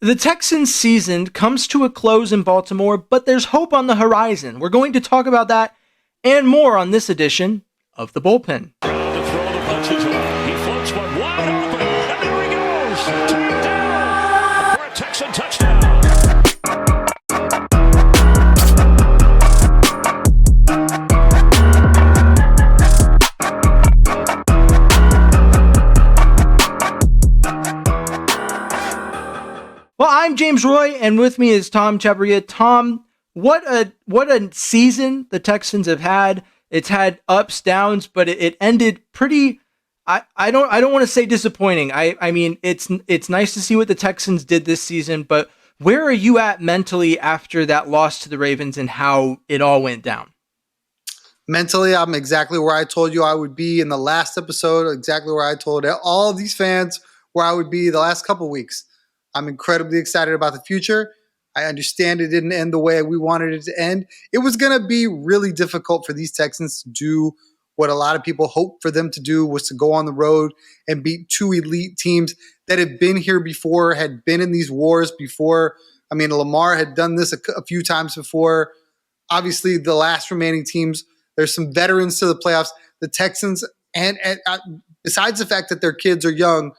The Texans season comes to a close in Baltimore, but there's hope on the horizon. We're going to talk about that and more on this edition of The Bullpen. To throw the punches on. He floats one wide open, and there he goes. Tagged down for a Texan touchdown. Well, I'm James Roy, and with me is Tom Chavarria. Tom, what a season the Texans have had. It's had ups, downs, but it ended pretty. I don't want to say disappointing. I mean it's nice to see what the Texans did this season, but where are you at mentally after that loss to the Ravens and how it all went down? Mentally, I'm exactly where I told you I would be in the last episode. Exactly where I told all of these fans where I would be the last couple weeks. I'm incredibly excited about the future. I understand it didn't end the way we wanted it to end. It was going to be really difficult for these Texans to do what a lot of people hoped for them to do, was to go on the road and beat two elite teams that have been here before, had been in these wars before. I mean, Lamar had done this a few times before. Obviously, the last remaining teams, there's some veterans to the playoffs. The Texans, and besides the fact that their kids are young,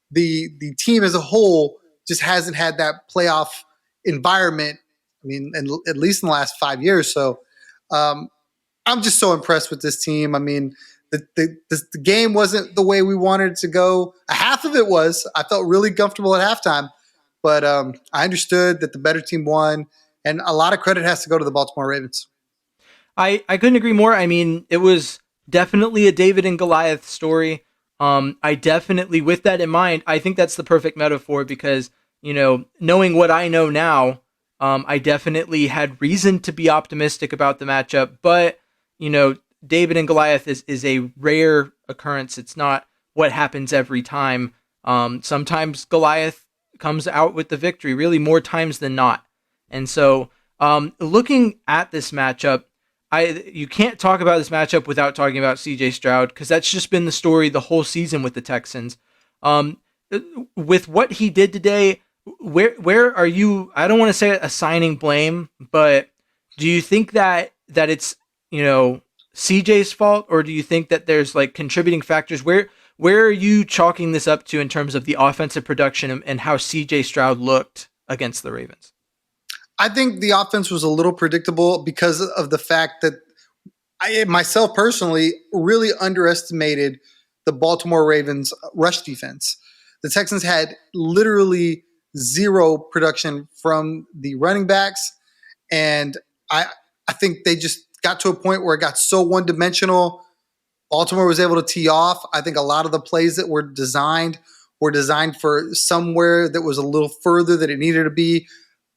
the team as a whole just hasn't had that playoff environment, I mean, at least in the last 5 years. So I'm just so impressed with this team. I mean, the game wasn't the way we wanted it to go. A half of it was. I felt really comfortable at halftime. But I understood that the better team won, and a lot of credit has to go to the Baltimore Ravens. I couldn't agree more. I mean, it was definitely a David and Goliath story. I definitely, with that in mind, I think that's the perfect metaphor because, you know, knowing what I know now, I definitely had reason to be optimistic about the matchup. But, you know, David and Goliath is a rare occurrence. It's not what happens every time. Sometimes Goliath comes out with the victory, really more times than not. And so looking at this matchup, you can't talk about this matchup without talking about CJ Stroud, because that's just been the story the whole season with the Texans. With what he did today, where are you? I don't want to say assigning blame, but do you think that it's, you know, CJ's fault, or do you think that there's like contributing factors? Where are you chalking this up to in terms of the offensive production and how CJ Stroud looked against the Ravens? I think the offense was a little predictable because of the fact that I myself personally really underestimated the Baltimore Ravens rush defense. The Texans had literally zero production from the running backs, and I think they just got to a point where it got so one-dimensional. Baltimore was able to tee off. I think a lot of the plays that were designed for somewhere that was a little further than it needed to be.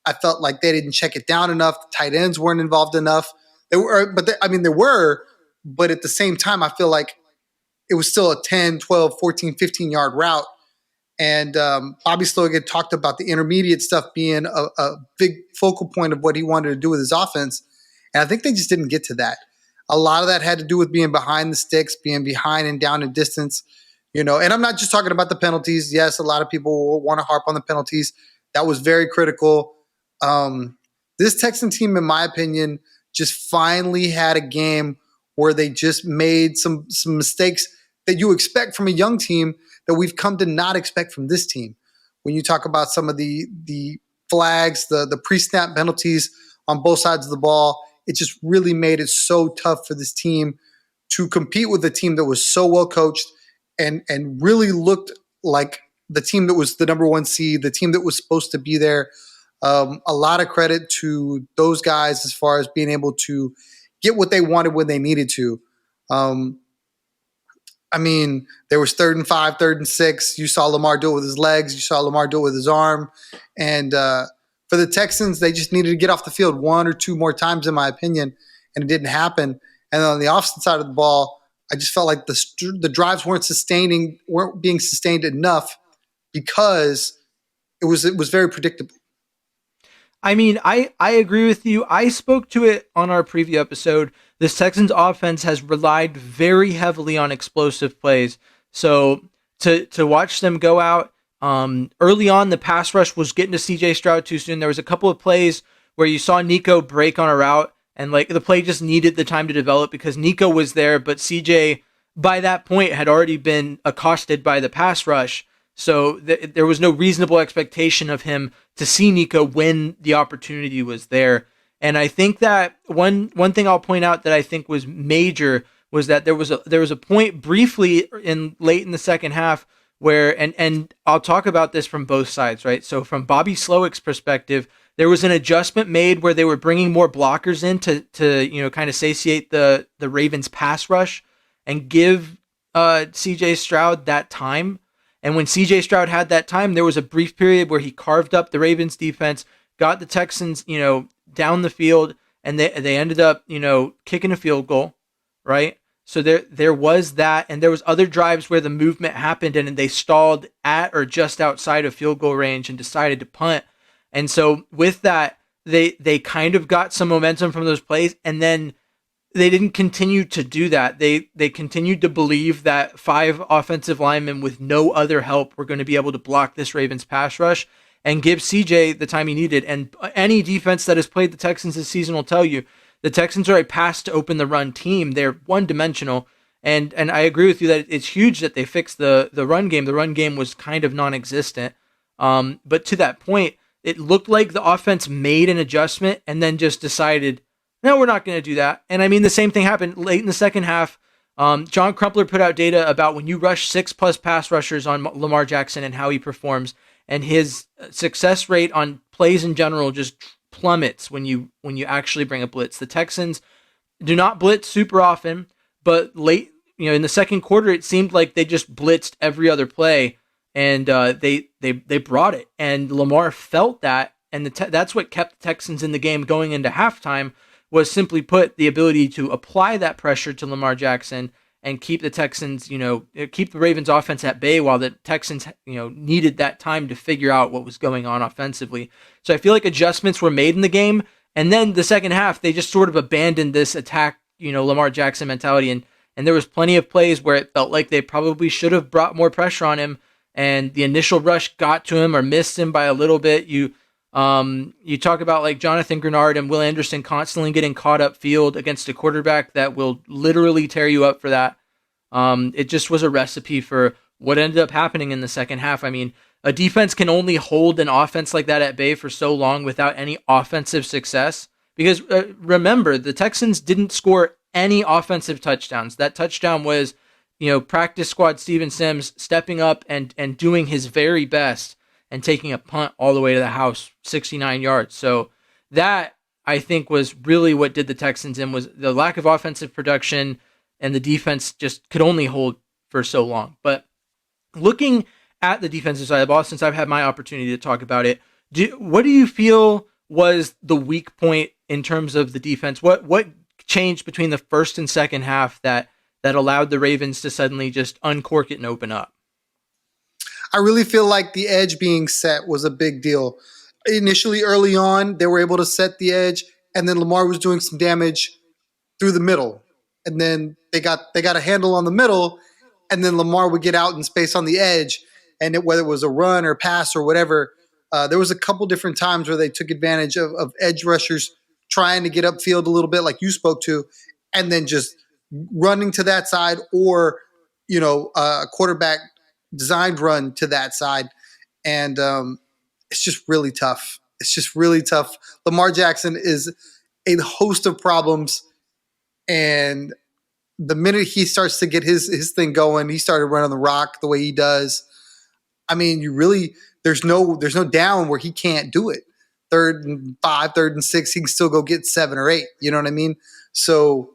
I felt like they didn't check it down enough. The tight ends weren't involved enough. There were, but at the same time, I feel like it was still a 10, 12, 14, 15-yard route. And Bobby Slogan talked about the intermediate stuff being a big focal point of what he wanted to do with his offense. And I think they just didn't get to that. A lot of that had to do with being behind the sticks, being behind and down in distance. You know, and I'm not just talking about the penalties. Yes, a lot of people want to harp on the penalties. That was very critical. This Texan team, in my opinion, just finally had a game where they just made some mistakes that you expect from a young team that we've come to not expect from this team. When you talk about some of the flags, the pre-snap penalties on both sides of the ball, it just really made it so tough for this team to compete with a team that was so well coached and really looked like the team that was the number one seed, the team that was supposed to be there. A lot of credit to those guys as far as being able to get what they wanted when they needed to. I mean, there was 3rd and 5, 3rd and 6. You saw Lamar do it with his legs. You saw Lamar do it with his arm. And for the Texans, they just needed to get off the field one or two more times, in my opinion, and it didn't happen. And on the opposite side of the ball, I just felt like the drives weren't being sustained enough because it was very predictable. I mean, I agree with you. I spoke to it on our preview episode. This Texans offense has relied very heavily on explosive plays. So to watch them go out Early on, the pass rush was getting to CJ Stroud too soon. There was a couple of plays where you saw Nico break on a route, and like the play just needed the time to develop because Nico was there, but CJ by that point had already been accosted by the pass rush. So there was no reasonable expectation of him to see Nico when the opportunity was there. And I think that one thing I'll point out that I think was major was that there was a point briefly in late in the second half where and I'll talk about this from both sides, right? So from Bobby Slowick's perspective, there was an adjustment made where they were bringing more blockers in to kind of satiate the Ravens pass rush and give CJ Stroud that time. And when CJ Stroud had that time, there was a brief period where he carved up the Ravens defense, got the Texans, down the field, and they ended up, kicking a field goal, right? So there was that, and there was other drives where the movement happened and they stalled at or just outside of field goal range and decided to punt. And so with that, they kind of got some momentum from those plays, and then they didn't continue to do that. They continued to believe that 5 offensive linemen with no other help were going to be able to block this Ravens pass rush and give CJ the time he needed. And any defense that has played the Texans this season will tell you the Texans are a pass to open the run team. They're one-dimensional. And I agree with you that it's huge that they fixed the run game. The run game was kind of non-existent. But to that point, it looked like the offense made an adjustment and then just decided, no, we're not going to do that. And I mean, the same thing happened late in the second half. John Crumpler put out data about when you rush 6+ pass rushers on Lamar Jackson and how he performs, and his success rate on plays in general just plummets when you actually bring a blitz. The Texans do not blitz super often, but late, in the second quarter, it seemed like they just blitzed every other play, and they brought it. And Lamar felt that, and that's what kept the Texans in the game going into halftime. Was simply put the ability to apply that pressure to Lamar Jackson and keep the Texans, keep the Ravens offense at bay while the Texans, needed that time to figure out what was going on offensively. So I feel like adjustments were made in the game. And then the second half, they just sort of abandoned this attack, Lamar Jackson mentality. And there was plenty of plays where it felt like they probably should have brought more pressure on him. And the initial rush got to him or missed him by a little bit. You talk about like Jonathan Grenard and Will Anderson constantly getting caught up field against a quarterback that will literally tear you up for that. It just was a recipe for what ended up happening in the second half. I mean, a defense can only hold an offense like that at bay for so long without any offensive success. Because remember, the Texans didn't score any offensive touchdowns. That touchdown was, practice squad Steven Sims stepping up and doing his very best and taking a punt all the way to the house, 69 yards. So that, I think, was really what did the Texans in, was the lack of offensive production, and the defense just could only hold for so long. But looking at the defensive side of the ball, since I've had my opportunity to talk about it, what do you feel was the weak point in terms of the defense? What changed between the first and second half that allowed the Ravens to suddenly just uncork it and open up? I really feel like the edge being set was a big deal. Initially, early on, they were able to set the edge, and then Lamar was doing some damage through the middle. And then they got a handle on the middle, and then Lamar would get out in space on the edge, and whether it was a run or pass or whatever, there was a couple different times where they took advantage of edge rushers trying to get upfield a little bit, like you spoke to, and then just running to that side, or a quarterback designed run to that side. And it's just really tough. It's just really tough. Lamar Jackson is a host of problems. And the minute he starts to get his thing going, he started running the rock the way he does. I mean, there's no down where he can't do it. 3rd and 5, 3rd and 6, he can still go get 7 or 8. You know what I mean? So,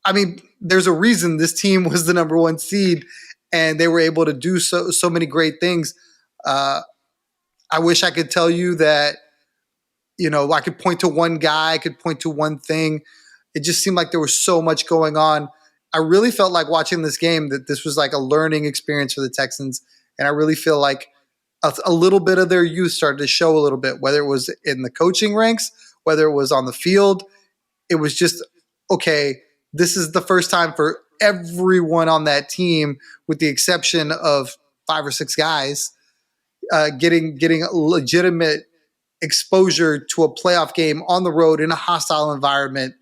I mean, there's a reason this team was the number 1 seed, and they were able to do so many great things. I wish I could tell you that, I could point to one guy, I could point to one thing. It just seemed like there was so much going on. I really felt like watching this game that this was like a learning experience for the Texans, and I really feel like a little bit of their youth started to show a little bit, whether it was in the coaching ranks, whether it was on the field. It was just, okay, this is the first time for everyone on that team, with the exception of 5 or 6 guys, getting legitimate exposure to a playoff game on the road in a hostile environment.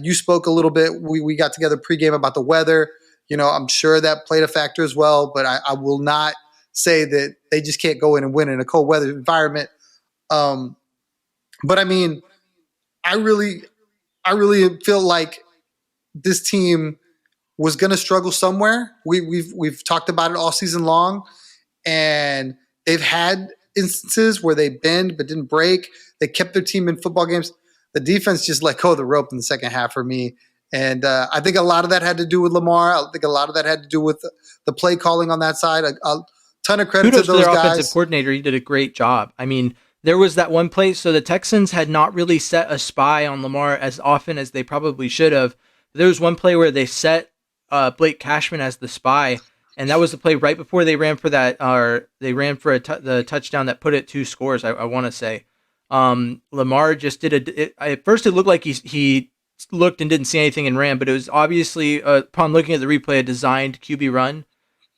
You spoke a little bit. We got together pregame about the weather. I'm sure that played a factor as well, but I will not say that they just can't go in and win in a cold weather environment. But I mean, I really feel like this team was going to struggle somewhere. We've talked about it all season long, and they've had instances where they bend but didn't break. They kept their team in football games. The defense just let go of the rope in the second half for me. And I think a lot of that had to do with Lamar. I think a lot of that had to do with the play calling on that side. A ton of credit Kudos to those their guys. offensive coordinator. He did a great job. I mean, there was that one play. So the Texans had not really set a spy on Lamar as often as they probably should have. There was one play where they set Blake Cashman as the spy, and that was the play right before they ran for that, or they ran for the touchdown that put it 2 scores. I want to say Lamar just did at first it looked like he looked and didn't see anything and ran, but it was obviously upon looking at the replay a designed QB run,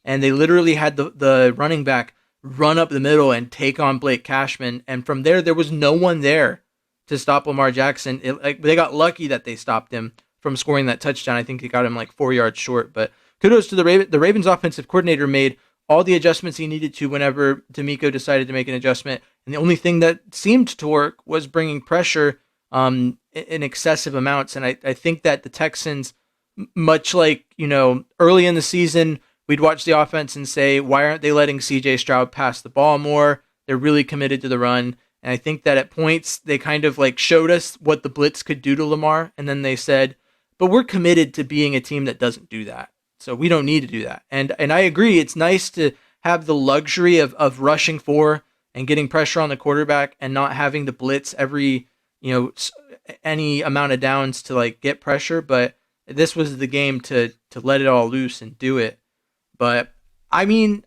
and they literally had the running back run up the middle and take on Blake Cashman, and from there was no one there to stop Lamar Jackson. They got lucky that they stopped him from scoring that touchdown. I think they got him like 4 yards short, but kudos to the Ravens offensive coordinator made all the adjustments he needed to whenever D'Amico decided to make an adjustment. And the only thing that seemed to work was bringing pressure in excessive amounts. And I think that the Texans, much like, early in the season, we'd watch the offense and say, why aren't they letting CJ Stroud pass the ball more? They're really committed to the run. And I think that at points they kind of like showed us what the blitz could do to Lamar. And then they said, but we're committed to being a team that doesn't do that. So we don't need to do that. And I agree. It's nice to have the luxury of rushing for and getting pressure on the quarterback and not having to blitz every, any amount of downs to like get pressure. But this was the game to let it all loose and do it. But I mean,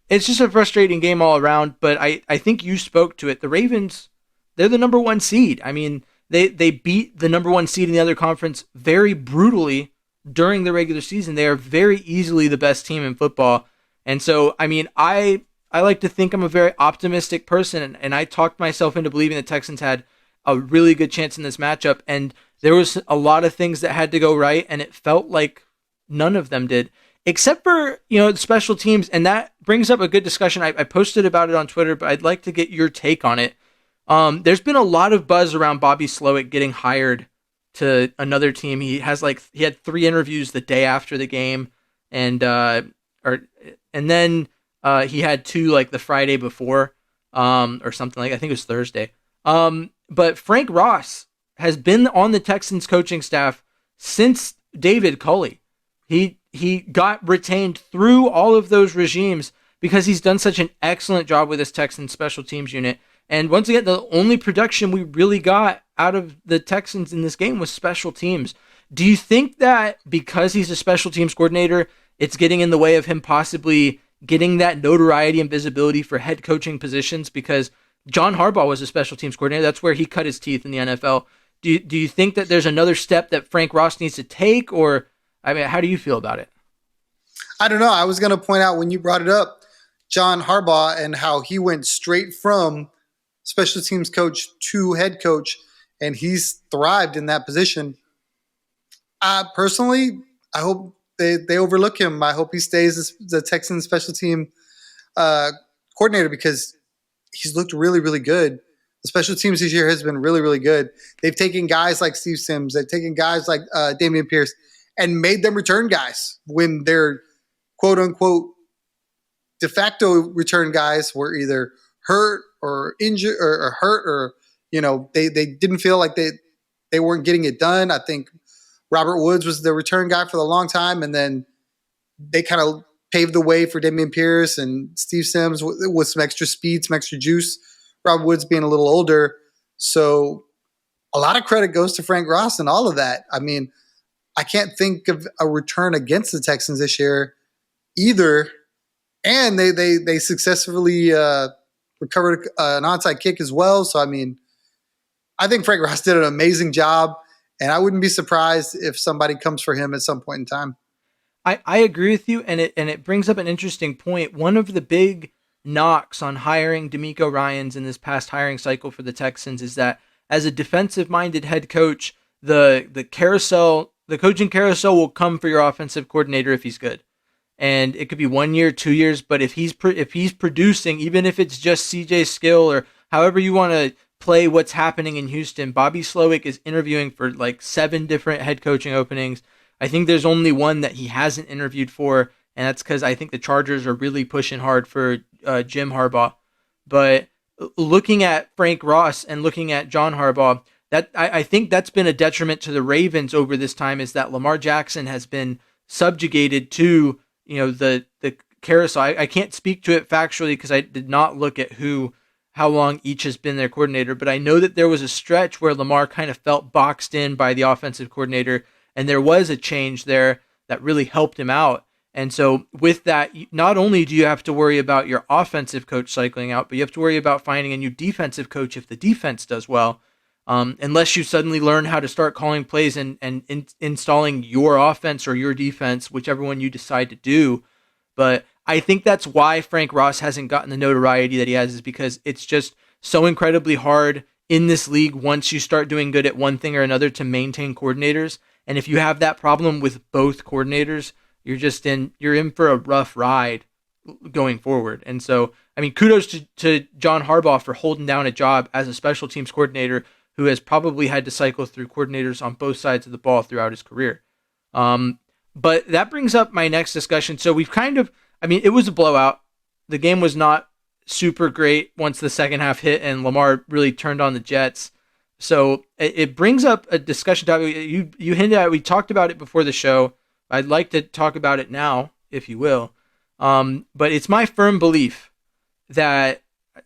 it's just a frustrating game all around. But I think you spoke to it. The Ravens, they're the number 1 seed. I mean, they beat the number 1 seed in the other conference very brutally during the regular season. They are very easily the best team in football. And so, I mean, I like to think I'm a very optimistic person, and I talked myself into believing the Texans had a really good chance in this matchup. And there was a lot of things that had to go right, and it felt like none of them did, except for, the special teams. And that brings up a good discussion. I posted about it on Twitter, but I'd like to get your take on it. There's been a lot of buzz around Bobby Slowick getting hired to another team. He had 3 interviews the day after the game, and then he had 2 like the Friday before, or something like, I think it was Thursday. But Frank Ross has been on the Texans coaching staff since David Culley. He got retained through all of those regimes because he's done such an excellent job with this Texans special teams unit. And once again, the only production we really got out of the Texans in this game was special teams. Do you think that because he's a special teams coordinator, it's getting in the way of him possibly getting that notoriety and visibility for head coaching positions? Because John Harbaugh was a special teams coordinator. That's where he cut his teeth in the NFL. Do you think that there's another step that Frank Ross needs to take? Or, I mean, how do you feel about it? I don't know. I was going to point out when you brought it up, John Harbaugh and how he went straight from special teams coach to head coach, and he's thrived in that position. Personally, I hope they overlook him. I hope he stays as the Texans special team coordinator because he's looked really, really good. The special teams this year has been really, really good. They've taken guys like Steve Sims. They've taken guys like Dameon Pierce and made them return guys when their quote-unquote de facto return guys were either hurt or injured or hurt, or they didn't feel like they weren't getting it done. I think Robert Woods was the return guy for the long time, and then they kind of paved the way for Dameon Pierce and Steve Sims with some extra speed, some extra juice. Robert Woods being a little older, so a lot of credit goes to Frank Ross and all of that. I mean, I can't think of a return against the Texans this year either, and they successfully recovered an onside kick as well. So, I mean, I think Frank Ross did an amazing job, and I wouldn't be surprised if somebody comes for him at some point in time. I agree with you, and it brings up an interesting point. One of the big knocks on hiring D'Amico Ryans in this past hiring cycle for the Texans is that as a defensive minded head coach, the coaching carousel will come for your offensive coordinator if he's good, and it could be 1 year, 2 years. But if he's producing, even if it's just CJ Skill or however you want to play what's happening in Houston, Bobby Slowick is interviewing for like 7 different head coaching openings. I think there's only one that he hasn't interviewed for, and that's because I think the Chargers are really pushing hard for Jim Harbaugh. But looking at Frank Ross and looking at John Harbaugh, I think that's been a detriment to the Ravens over this time. Is that Lamar Jackson has been subjugated to the carousel. I can't speak to it factually because I did not look at how long each has been their coordinator, but I know that there was a stretch where Lamar kind of felt boxed in by the offensive coordinator, and there was a change there that really helped him out. And so with that, not only do you have to worry about your offensive coach cycling out, but you have to worry about finding a new defensive coach if the defense does well. Unless you suddenly learn how to start calling plays and installing your offense or your defense, whichever one you decide to do. But I think that's why Frank Ross hasn't gotten the notoriety that he has, is because it's just so incredibly hard in this league once you start doing good at one thing or another to maintain coordinators. And if you have that problem with both coordinators, you're in for a rough ride going forward. And so, I mean, kudos to John Harbaugh for holding down a job as a special teams coordinator who has probably had to cycle through coordinators on both sides of the ball throughout his career. But that brings up my next discussion. So it was a blowout. The game was not super great once the second half hit and Lamar really turned on the Jets. So it brings up a discussion topic. You hinted at, we talked about it before the show. I'd like to talk about it now, if you will. But it's my firm belief that,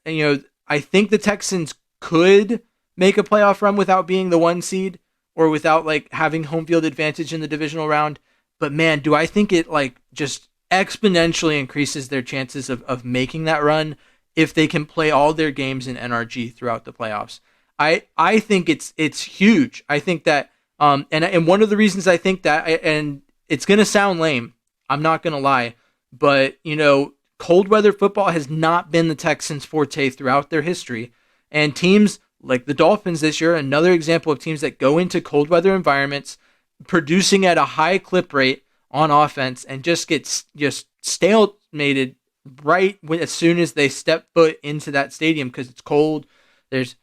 I think the Texans could make a playoff run without being the 1 seed or without having home field advantage in the divisional round. But man, do I think it just exponentially increases their chances of making that run if they can play all their games in NRG throughout the playoffs. I think it's huge. I think that and one of the reasons I think that, and it's going to sound lame, I'm not going to lie, but cold weather football has not been the Texans' forte throughout their history, and teams like the Dolphins this year, another example of teams that go into cold weather environments producing at a high clip rate on offense and just gets stalemated right as soon as they step foot into that stadium because it's cold. There's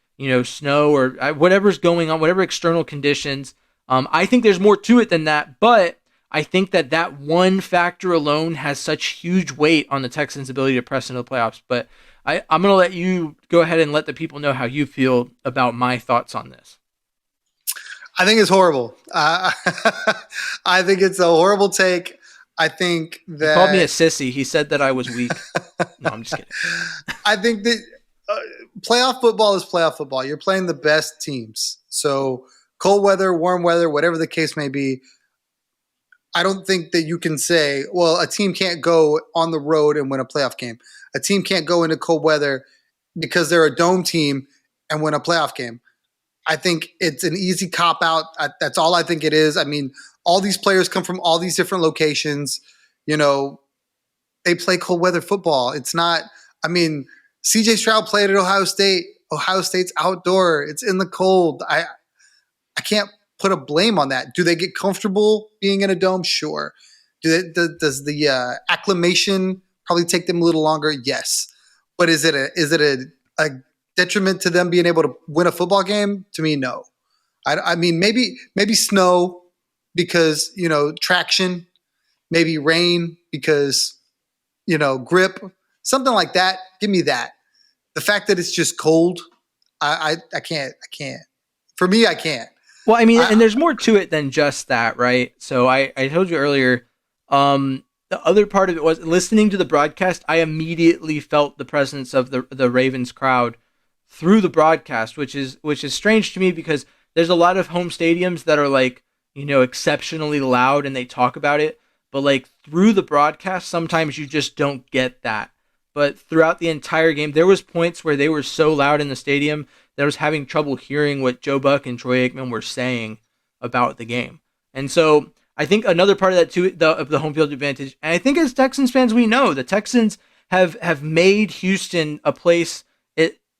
snow or whatever's going on, whatever external conditions. I think there's more to it than that, but I think that one factor alone has such huge weight on the Texans' ability to press into the playoffs. But I'm going to let you go ahead and let the people know how you feel about my thoughts on this. I think it's horrible. I think it's a horrible take. I think that... He called me a sissy. He said that I was weak. No, I'm just kidding. I think that playoff football is playoff football. You're playing the best teams. So cold weather, warm weather, whatever the case may be, I don't think that you can say, well, a team can't go on the road and win a playoff game. A team can't go into cold weather because they're a dome team and win a playoff game. I think it's an easy cop-out. That's all I think it is. I mean, all these players come from all these different locations. They play cold weather football. It's not – I mean, C.J. Stroud played at Ohio State. Ohio State's outdoor. It's in the cold. I can't put a blame on that. Do they get comfortable being in a dome? Sure. Does the acclimation probably take them a little longer? Yes. But is it a detriment to them being able to win a football game? To me, no. I mean, maybe snow because, traction, maybe rain because, grip, something like that. Give me that. The fact that it's just cold, I can't. For me, I can't. Well, I mean, and there's more to it than just that, right? So I told you earlier, the other part of it was listening to the broadcast. I immediately felt the presence of the Ravens crowd through the broadcast, which is strange to me because there's a lot of home stadiums that are exceptionally loud and they talk about it, but through the broadcast, sometimes you just don't get that. But throughout the entire game, there was points where they were so loud in the stadium that I was having trouble hearing what Joe Buck and Troy Aikman were saying about the game. And so I think another part of that too, of the home field advantage, and I think as Texans fans, we know the Texans have made Houston a place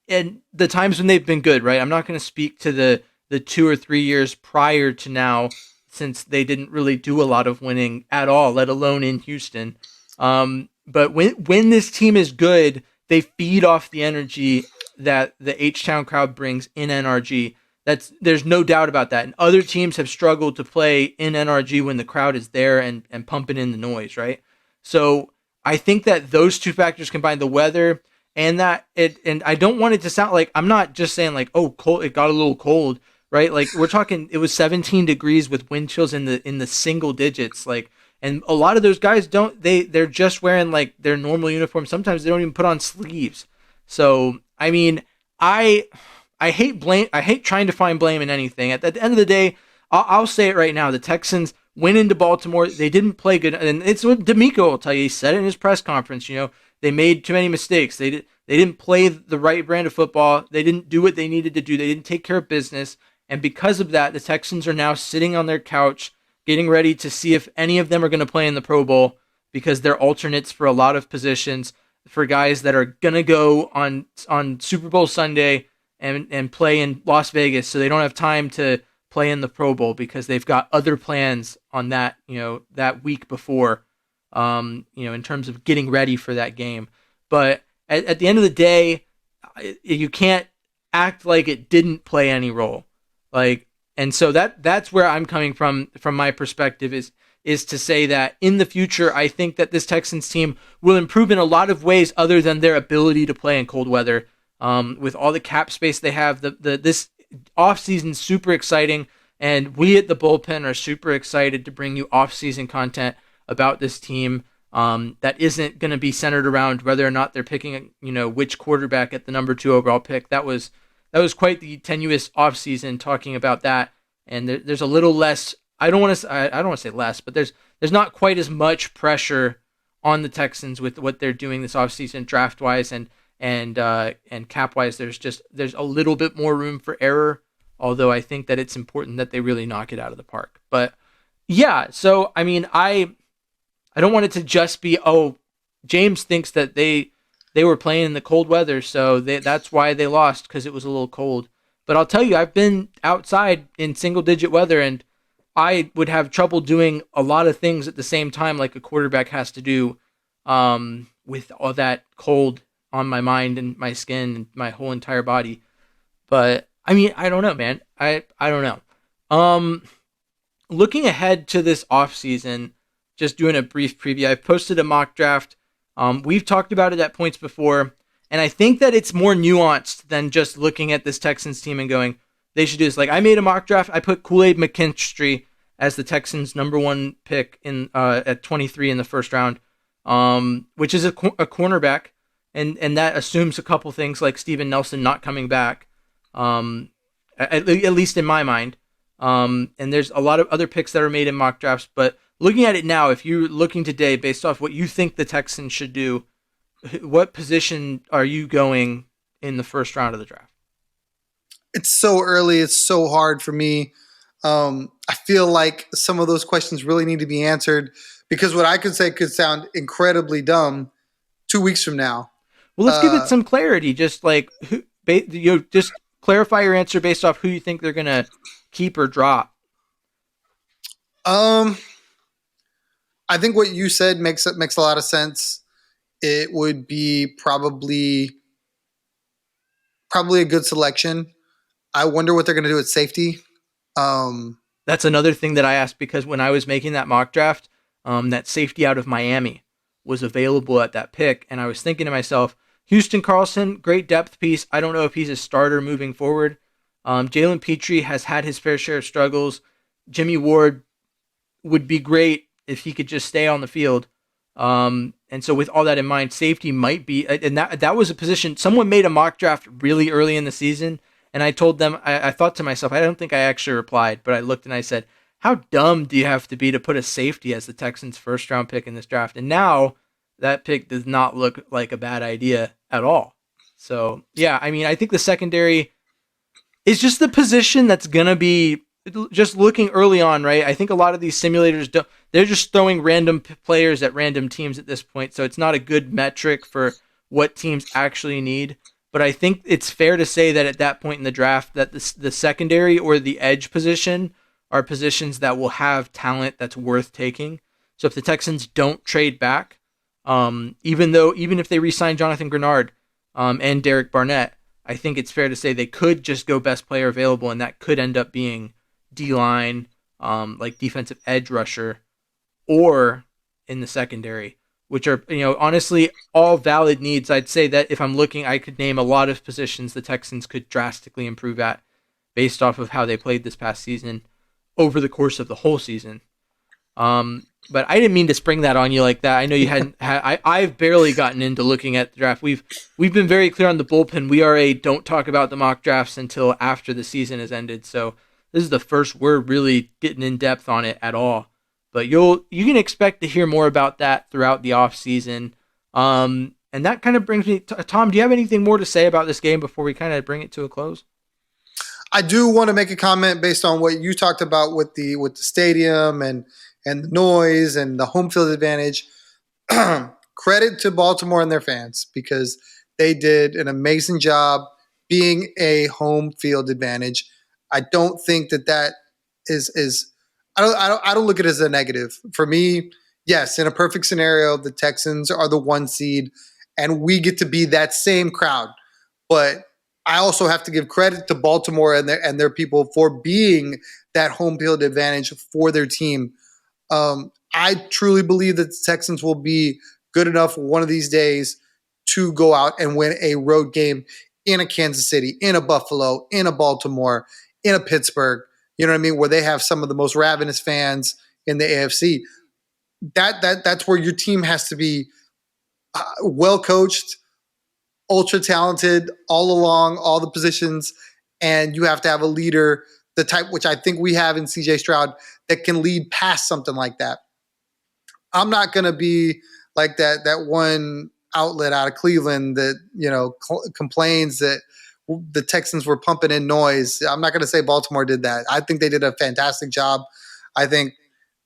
in the times when they've been good, right? I'm not going to speak to the 2 or 3 years prior to now, since they didn't really do a lot of winning at all, let alone in Houston. But when this team is good, they feed off the energy that the H-Town crowd brings in NRG. There's no doubt about that. And other teams have struggled to play in NRG when the crowd is there and pumping in the noise, right? So I think that those two factors combined, the weather and and I don't want it to sound like, I'm not just saying like, oh, cold, it got a little cold, right? Like we're talking, it was 17 degrees with wind chills in the single digits, like, and a lot of those guys they're just wearing like their normal uniform. Sometimes they don't even put on sleeves. So I mean, I hate blame. I hate trying to find blame in anything. At the end of the day, I'll say it right now. The Texans went into Baltimore. They didn't play good, and it's what D'Amico will tell you. He said it in his press conference. They made too many mistakes. They didn't play the right brand of football. They didn't do what they needed to do. They didn't take care of business, and because of that, the Texans are now sitting on their couch, getting ready to see if any of them are going to play in the Pro Bowl, because they're alternates for a lot of positions for guys that are going to go on Super Bowl Sunday and play in Las Vegas, so they don't have time to play in the Pro Bowl because they've got other plans on that, that week before, in terms of getting ready for that game. But at the end of the day, you can't act like it didn't play any role. And so that's where I'm coming from my perspective, is to say that in the future, I think that this Texans team will improve in a lot of ways other than their ability to play in cold weather. With all the cap space they have, this offseason super exciting, and we at the Bullpen are super excited to bring you offseason content about this team that isn't going to be centered around whether or not they're picking, which quarterback at the number 2 overall pick. That was quite the tenuous offseason talking about that, and there's a little less. I don't want to say less, but there's not quite as much pressure on the Texans with what they're doing this offseason draft wise and cap wise. There's a little bit more room for error, although I think that it's important that they really knock it out of the park. But yeah, so I mean, I don't want it to just be, oh, James thinks that they were playing in the cold weather, so that's why they lost, because it was a little cold. But I'll tell you, I've been outside in single digit weather, and I would have trouble doing a lot of things at the same time, like a quarterback has to do, with all that cold on my mind and my skin and my whole entire body. But I mean, I don't know, man. I don't know. Looking ahead to this offseason, just doing a brief preview, I've posted a mock draft. We've talked about it at points before, and I think that it's more nuanced than just looking at this Texans team and going, they should do this. Like, I made a mock draft. I put Kool-Aid McKinstry as the Texans' number 1 pick at 23 in the first round, which is a cornerback. And that assumes a couple things like Steven Nelson not coming back, at least in my mind. And there's a lot of other picks that are made in mock drafts. But looking at it now, if you're looking today based off what you think the Texans should do, what position are you going in the first round of the draft? It's so early. It's so hard for me. I feel like some of those questions really need to be answered, because what I could say could sound incredibly dumb 2 weeks from now. Well, let's give it some clarity. Just like just clarify your answer based off who you think they're gonna keep or drop. I think what you said makes a lot of sense. It would be probably a good selection. I wonder what they're going to do at safety. That's another thing that I asked, because when I was making that mock draft, that safety out of Miami was available at that pick, and I was thinking to myself, Houston Carlson, great depth piece. I don't know if he's a starter moving forward. Jalen Petrie has had his fair share of struggles. Jimmy Ward would be great if he could just stay on the field. And so with all that in mind, safety might be, and that was a position, someone made a mock draft really early in the season, and I told them, I thought to myself, I don't think I actually replied, but I looked and I said, how dumb do you have to be to put a safety as the Texans' first round pick in this draft? And now that pick does not look like a bad idea at all. So yeah, I mean, I think the secondary is just the position that's going to be just looking early on, right? I think a lot of these simulators don't. They're just throwing random players at random teams at this point, so it's not a good metric for what teams actually need. But I think it's fair to say that at that point in the draft, that the secondary or the edge position are positions that will have talent that's worth taking. So if the Texans don't trade back, even if they re-sign Jonathan Grenard and Derek Barnett, I think it's fair to say they could just go best player available, and that could end up being D-line, like defensive edge rusher, or in the secondary, which are, honestly all valid needs. I'd say that if I'm looking, I could name a lot of positions the Texans could drastically improve at based off of how they played this past season over the course of the whole season. But I didn't mean to spring that on you like that. I know you hadn't. I've barely gotten into looking at the draft. We've been very clear on the bullpen. We are a don't talk about the mock drafts until after the season has ended. So this is the first we're really getting in depth on it at all. But you can expect to hear more about that throughout the off season. And that kind of brings me to Tom. Do you have anything more to say about this game before we kind of bring it to a close? I do want to make a comment based on what you talked about with the stadium and the noise and the home field advantage. Credit to Baltimore and their fans, because they did an amazing job being a home field advantage. I don't think that is I don't look at it as a negative. For me, yes, in a perfect scenario, the Texans are the 1 seed and we get to be that same crowd. But I also have to give credit to Baltimore and their people for being that home field advantage for their team. I truly believe that the Texans will be good enough one of these days to go out and win a road game in a Kansas City, in a Buffalo, in a Baltimore, in a Pittsburgh, you know what I mean, where they have some of the most ravenous fans in the AFC. That's where your team has to be well coached, ultra talented all along, all the positions, and you have to have a leader, the type which I think we have in CJ Stroud, that can lead past something like that. I'm not going to be like that one outlet out of Cleveland that complains that the Texans were pumping in noise. I'm not going to say Baltimore did that. I think they did a fantastic job. I think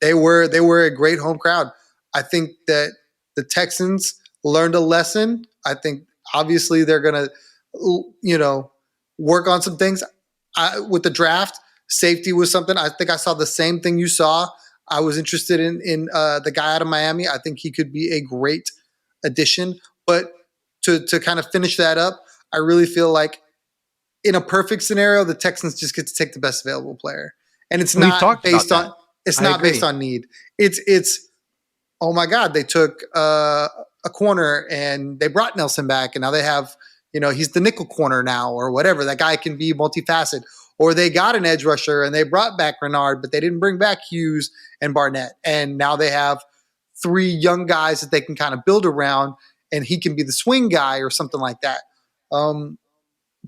they were a great home crowd. I think that the Texans learned a lesson. I think obviously they're going to work on some things. With the draft, safety was something. I think I saw the same thing you saw. I was interested in the guy out of Miami. I think he could be a great addition. But to kind of finish that up, I really feel like in a perfect scenario, the Texans just get to take the best available player, and it's not based on need. It's oh my God, they took a corner and they brought Nelson back, and now they have he's the nickel corner now or whatever. That guy can be multifaceted. Or they got an edge rusher and they brought back Renard, but they didn't bring back Hughes and Barnett, and now they have 3 young guys that they can kind of build around, and he can be the swing guy or something like that.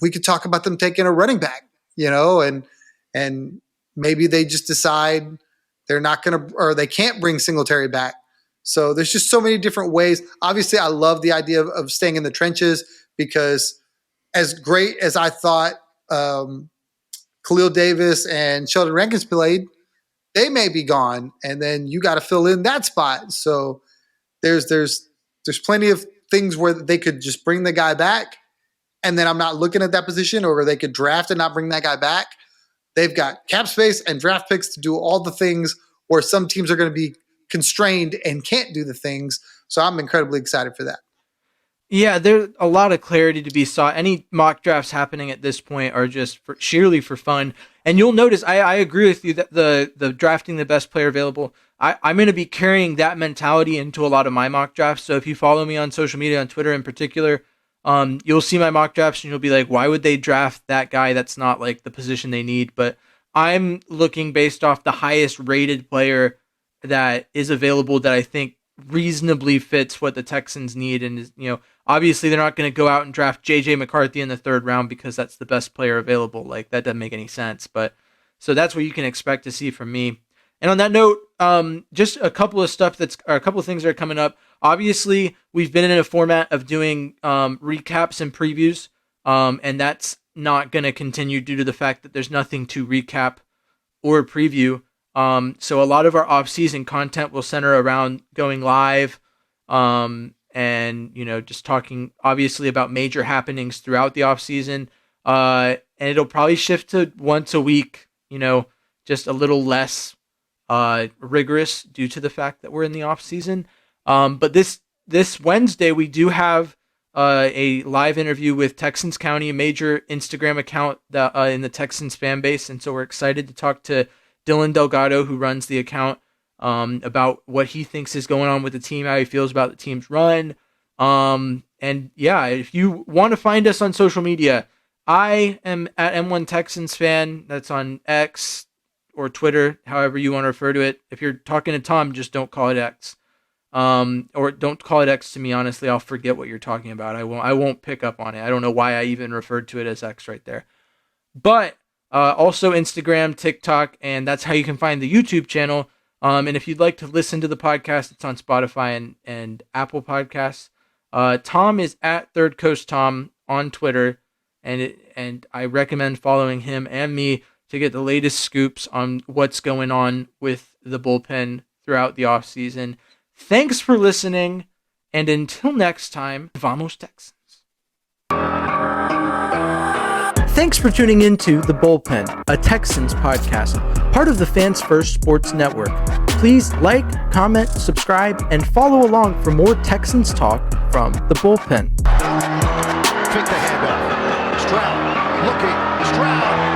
We could talk about them taking a running back, and maybe they just decide they're not going to, or they can't bring Singletary back. So there's just so many different ways. Obviously, I love the idea of staying in the trenches, because as great as I thought Khalil Davis and Sheldon Rankins played, they may be gone, and then you got to fill in that spot. So there's plenty of things where they could just bring the guy back, and then I'm not looking at that position, or they could draft and not bring that guy back. They've got cap space and draft picks to do all the things where some teams are going to be constrained and can't do the things. So I'm incredibly excited for that. Yeah, there's a lot of clarity to be sought. Any mock drafts happening at this point are just sheerly for fun. And you'll notice, I agree with you that the drafting the best player available, I'm going to be carrying that mentality into a lot of my mock drafts. So if you follow me on social media, on Twitter in particular, you'll see my mock drafts and you'll be like, why would they draft that guy? That's not like the position they need. But I'm looking based off the highest rated player that is available that I think reasonably fits what the Texans need. And, obviously they're not going to go out and draft JJ McCarthy in the 3rd round because that's the best player available. Like, that doesn't make any sense. But so that's what you can expect to see from me. And on that note, just a couple of things that are coming up. Obviously, we've been in a format of doing recaps and previews, and that's not going to continue due to the fact that there's nothing to recap or preview. So a lot of our off-season content will center around going live, and just talking obviously about major happenings throughout the off-season. And it'll probably shift to once a week, just a little less rigorous due to the fact that we're in the off-season. But this Wednesday we do have a live interview with Texans County, a major Instagram account that in the Texans fan base, and so we're excited to talk to Dylan Delgado, who runs the account, about what he thinks is going on with the team, how he feels about the team's run. And yeah, if you want to find us on social media, I am at M1 Texans fan. That's on X or Twitter, however you want to refer to it. If you're talking to Tom, just don't call it X. Or don't call it X to me, honestly. I'll forget what you're talking about. I won't pick up on it. I don't know why I even referred to it as X right there. But also Instagram, TikTok, and that's how you can find the YouTube channel. And if you'd like to listen to the podcast, it's on Spotify and Apple Podcasts. Tom is at Third Coast Tom on Twitter, and I recommend following him and me to get the latest scoops on what's going on with the bullpen throughout the offseason. Thanks for listening, and until next time, vamos Texans. Thanks for tuning into The Bullpen, a Texans podcast, part of the Fans First Sports Network. Please like, comment, subscribe, and follow along for more Texans talk from The Bullpen. Take the handoff. Stroud looking. Stroud